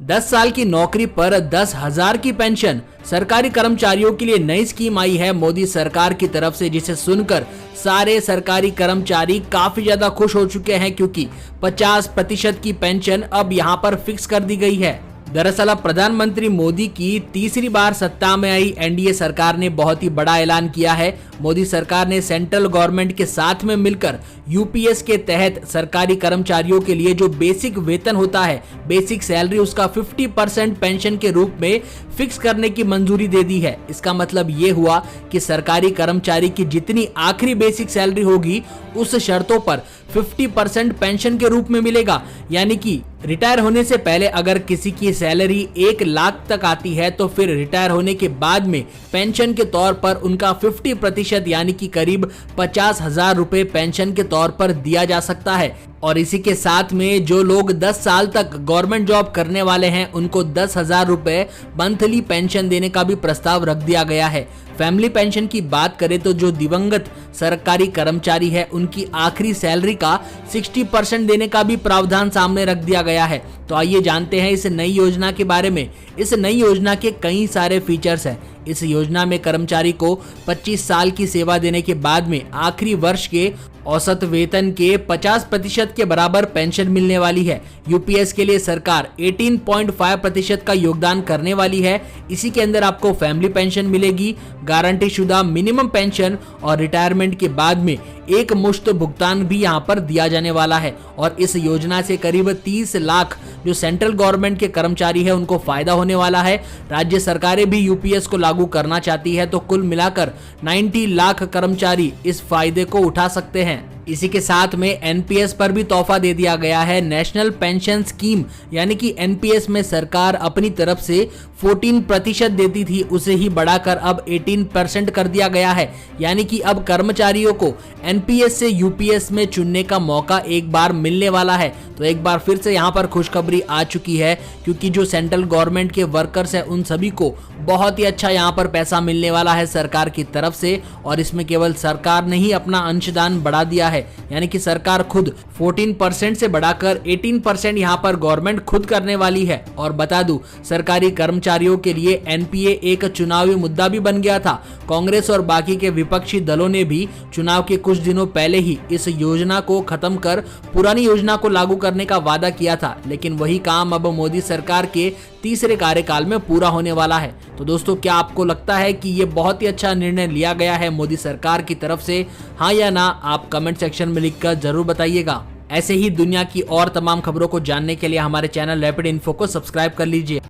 10 साल की नौकरी पर 10,000 की पेंशन। सरकारी कर्मचारियों के लिए नई स्कीम आई है मोदी सरकार की तरफ से, जिसे सुनकर सारे सरकारी कर्मचारी काफी ज्यादा खुश हो चुके हैं, क्योंकि 50% की पेंशन अब यहां पर फिक्स कर दी गई है। दरअसल अब प्रधानमंत्री मोदी की तीसरी बार सत्ता में आई एनडीए सरकार ने बहुत ही बड़ा ऐलान किया है। मोदी सरकार ने सेंट्रल गवर्नमेंट के साथ में मिलकर यूपीएस के तहत सरकारी कर्मचारियों के लिए जो बेसिक वेतन होता है, बेसिक सैलरी, उसका 50% पेंशन के रूप में फिक्स करने की मंजूरी दे दी है। इसका मतलब ये हुआ कि सरकारी कर्मचारी की जितनी आखिरी बेसिक सैलरी होगी उस शर्तों पर 50% पेंशन के रूप में मिलेगा। यानी कि रिटायर होने से पहले अगर किसी की सैलरी 1 लाख तक आती है तो फिर रिटायर होने के बाद में पेंशन के तौर पर उनका 50% यानी कि करीब 50,000 रुपए पेंशन के तौर पर दिया जा सकता है। और इसी के साथ में जो लोग 10 साल तक गवर्नमेंट जॉब करने वाले हैं उनको 10,000 रुपए मंथली पेंशन देने का भी प्रस्ताव रख दिया गया है। फैमिली पेंशन की बात करें तो जो दिवंगत सरकारी कर्मचारी है उनकी आखिरी सैलरी का 60% देने का भी प्रावधान सामने रख दिया गया है। तो आइए जानते हैं इस नई योजना के बारे में। इस नई योजना के कई सारे फीचर्स हैं। इस योजना में कर्मचारी को 25 साल की सेवा देने के बाद में आखिरी वर्ष के औसत वेतन के 50% के बराबर पेंशन मिलने वाली है। यूपीएस के लिए सरकार 18.5% का योगदान करने वाली है। इसी के अंदर आपको फैमिली पेंशन मिलेगी, गारंटी शुदा मिनिमम पेंशन और रिटायरमेंट के बाद में एक मुश्त भुगतान भी यहां पर दिया जाने वाला है। और इस योजना से करीब 30 लाख जो सेंट्रल गवर्नमेंट के कर्मचारी है उनको फायदा होने वाला है। राज्य सरकारें भी यूपीएस को लागू करना चाहती है, तो कुल मिलाकर 90 लाख कर्मचारी इस फायदे को उठा सकते हैं। इसी के साथ में एनपीएस पर भी तोहफा दे दिया गया है। नेशनल पेंशन स्कीम यानी कि एनपीएस में सरकार अपनी तरफ से 14% देती थी, उसे ही बढ़ाकर अब 18% कर दिया गया है। यानी कि अब कर्मचारियों को एनपीएस से यूपीएस में चुनने का मौका एक बार मिलने वाला है। तो एक बार फिर से यहाँ पर खुशखबरी आ चुकी है, क्योंकि जो सेंट्रल गवर्नमेंट के वर्कर्स हैं उन सभी को बहुत ही अच्छा यहाँ पर पैसा मिलने वाला है सरकार की तरफ से। और इसमें केवल सरकार ने ही अपना अंशदान बढ़ा दिया है, यानी कि सरकार खुद 14% से बढ़ाकर 18% यहाँ पर गवर्नमेंट खुद करने वाली है। और बता दूं, सरकारी कर्मचारियों के लिए एनपीए एक चुनावी मुद्दा भी बन गया था। कांग्रेस और बाकी के विपक्षी दलों ने भी चुनाव के कुछ दिनों पहले ही इस योजना को खत्म कर पुरानी योजना को लागू करने का वादा किया था, लेकिन वही काम अब मोदी सरकार के तीसरे कार्यकाल में पूरा होने वाला है। तो दोस्तों, क्या आपको लगता है कि ये बहुत ही अच्छा निर्णय लिया गया है मोदी सरकार की तरफ से? हाँ या ना, आप कमेंट सेक्शन में लिखकर जरूर बताइएगा। ऐसे ही दुनिया की और तमाम खबरों को जानने के लिए हमारे चैनल रैपिड इन्फो को सब्सक्राइब कर लीजिए।